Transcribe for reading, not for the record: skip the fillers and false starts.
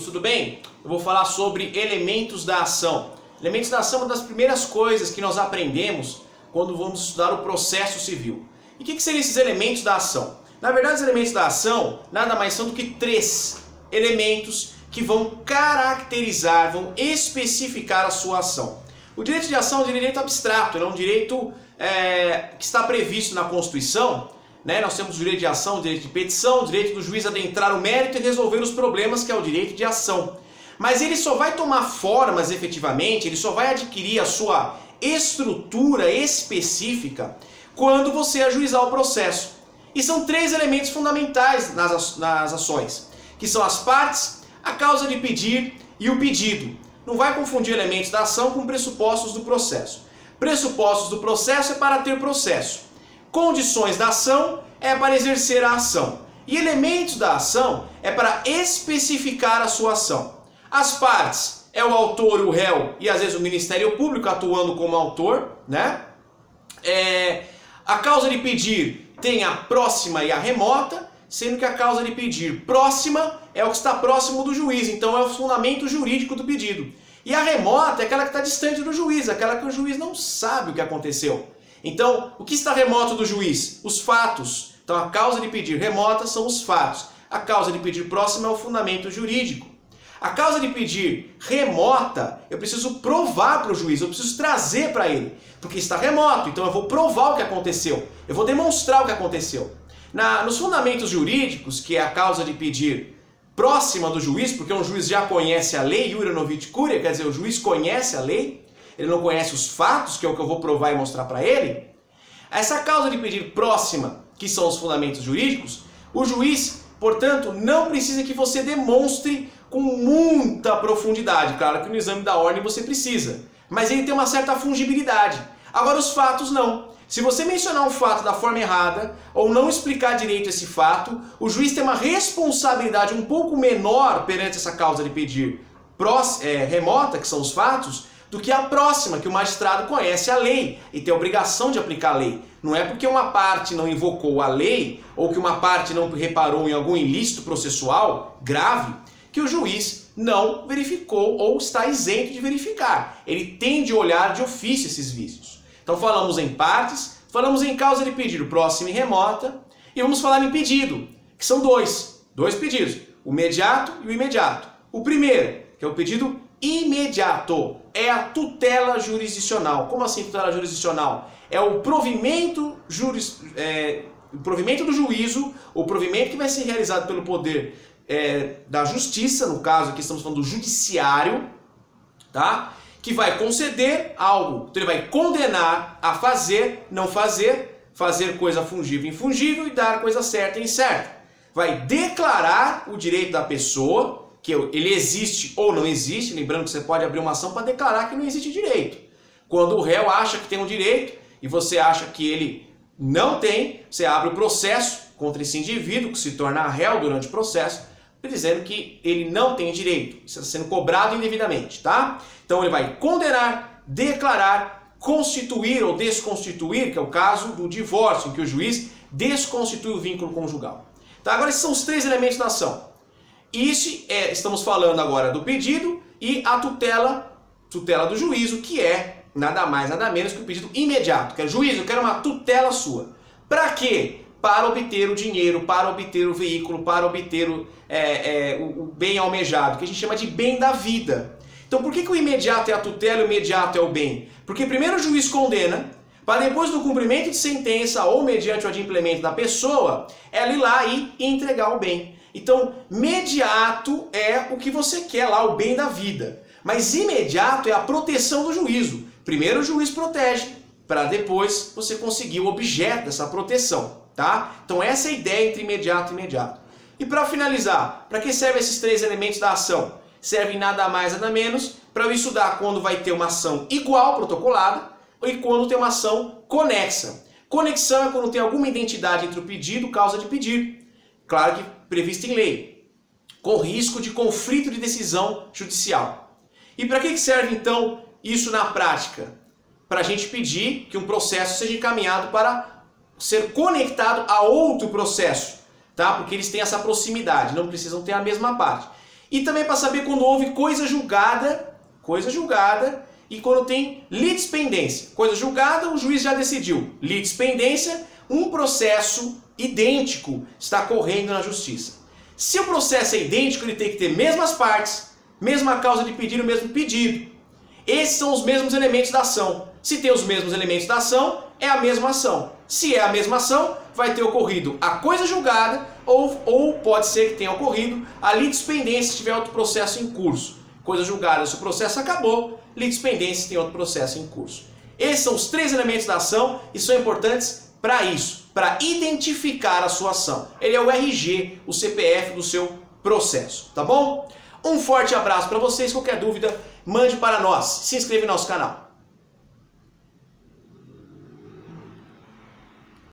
amigos, tudo bem? Eu vou falar sobre elementos da ação. Elementos da ação é uma das primeiras coisas que nós aprendemos quando vamos estudar o processo civil. E o que seriam esses elementos da ação? Na verdade, os elementos da ação nada mais são do que 3 elementos que vão caracterizar, vão especificar a sua ação. O direito de ação é um direito abstrato, é um direito que está previsto na Constituição. Nós temos o direito de ação, o direito de petição, o direito do juiz adentrar o mérito e resolver os problemas, que é o direito de ação. Mas ele só vai tomar formas efetivamente, ele só vai adquirir a sua estrutura específica quando você ajuizar o processo. E são 3 elementos fundamentais nas ações, que são as partes, a causa de pedir e o pedido. Não vai confundir elementos da ação com pressupostos do processo. Pressupostos do processo é para ter processo. Condições da ação é para exercer a ação. E elementos da ação é para especificar a sua ação. As partes é o autor, o réu e às vezes o Ministério Público atuando como autor, né? A causa de pedir tem a próxima e a remota, sendo que a causa de pedir próxima é o que está próximo do juiz, então é o fundamento jurídico do pedido. E a remota é aquela que está distante do juiz, aquela que o juiz não sabe o que aconteceu. Então, o que está remoto do juiz? Os fatos. Então, a causa de pedir remota são os fatos. A causa de pedir próxima é o fundamento jurídico. A causa de pedir remota, eu preciso provar para o juiz, eu preciso trazer para ele, porque está remoto, então eu vou provar o que aconteceu, eu vou demonstrar o que aconteceu. Nos fundamentos jurídicos, que é a causa de pedir próxima do juiz, porque um juiz já conhece a lei, iura novit curia, quer dizer, o juiz conhece a lei, ele não conhece os fatos, que é o que eu vou provar e mostrar para ele. Essa causa de pedir próxima, que são os fundamentos jurídicos, o juiz, portanto, não precisa que você demonstre com muita profundidade. Claro que no exame da ordem você precisa, mas ele tem uma certa fungibilidade. Agora os fatos não. Se você mencionar um fato da forma errada, ou não explicar direito esse fato, o juiz tem uma responsabilidade um pouco menor perante essa causa de pedir remota, que são os fatos, do que a próxima, que o magistrado conhece a lei e tem a obrigação de aplicar a lei. Não é porque uma parte não invocou a lei ou que uma parte não reparou em algum ilícito processual grave que o juiz não verificou ou está isento de verificar. Ele tem de olhar de ofício esses vícios. Então falamos em partes, falamos em causa de pedido próxima e remota e vamos falar em pedido, que são dois pedidos, o imediato e o imediato. O primeiro, que é o pedido imediato, é a tutela jurisdicional. Como assim tutela jurisdicional? É o provimento do juízo, o provimento que vai ser realizado pelo poder da justiça, no caso aqui estamos falando do judiciário, tá? Que vai conceder algo, então ele vai condenar a fazer, não fazer, fazer coisa fungível e infungível e dar coisa certa e incerta. Vai declarar o direito da pessoa, que ele existe ou não existe, lembrando que você pode abrir uma ação para declarar que não existe direito. Quando o réu acha que tem um direito e você acha que ele não tem, você abre o processo contra esse indivíduo, que se torna réu durante o processo, dizendo que ele não tem direito, isso está sendo cobrado indevidamente, tá? Então ele vai condenar, declarar, constituir ou desconstituir, que é o caso do divórcio, em que o juiz desconstitui o vínculo conjugal. Tá? Agora esses são os 3 elementos da ação. Estamos falando agora do pedido e a tutela do juízo, que é nada mais, nada menos que o pedido imediato. Que é, juiz, eu quero uma tutela sua. Para quê? Para obter o dinheiro, para obter o veículo, para obter o bem almejado, que a gente chama de bem da vida. Então por que o imediato é a tutela e o imediato é o bem? Porque primeiro o juiz condena, para depois do cumprimento de sentença ou mediante o adimplemento da pessoa, ela ir lá e entregar o bem. Então, imediato é o que você quer lá, o bem da vida. Mas imediato é a proteção do juízo. Primeiro o juiz protege, para depois você conseguir o objeto dessa proteção, tá? Então essa é a ideia entre imediato e imediato. E para finalizar, para que servem esses 3 elementos da ação? Servem nada mais, nada menos, para eu estudar quando vai ter uma ação igual protocolada e quando tem uma ação conexa. Conexão é quando tem alguma identidade entre o pedido e causa de pedir. Claro que prevista em lei, com risco de conflito de decisão judicial. E para que serve então isso na prática? Para a gente pedir que um processo seja encaminhado para ser conectado a outro processo, tá? Porque eles têm essa proximidade, não precisam ter a mesma parte. E também para saber quando houve coisa julgada, e quando tem litispendência. Coisa julgada, o juiz já decidiu. Litispendência, um processo idêntico está correndo na justiça. Se o processo é idêntico, ele tem que ter mesmas partes, mesma causa de pedido, o mesmo pedido. Esses são os mesmos elementos da ação. Se tem os mesmos elementos da ação, é a mesma ação. Se é a mesma ação, vai ter ocorrido a coisa julgada ou pode ser que tenha ocorrido a litispendência se tiver outro processo em curso. Coisa julgada se o processo acabou, litispendência se tem outro processo em curso. Esses são os três elementos da ação e são importantes para isso, para identificar a sua ação. Ele é o RG, o CPF do seu processo, tá bom? Um forte abraço para vocês, qualquer dúvida, mande para nós, se inscreva no nosso canal.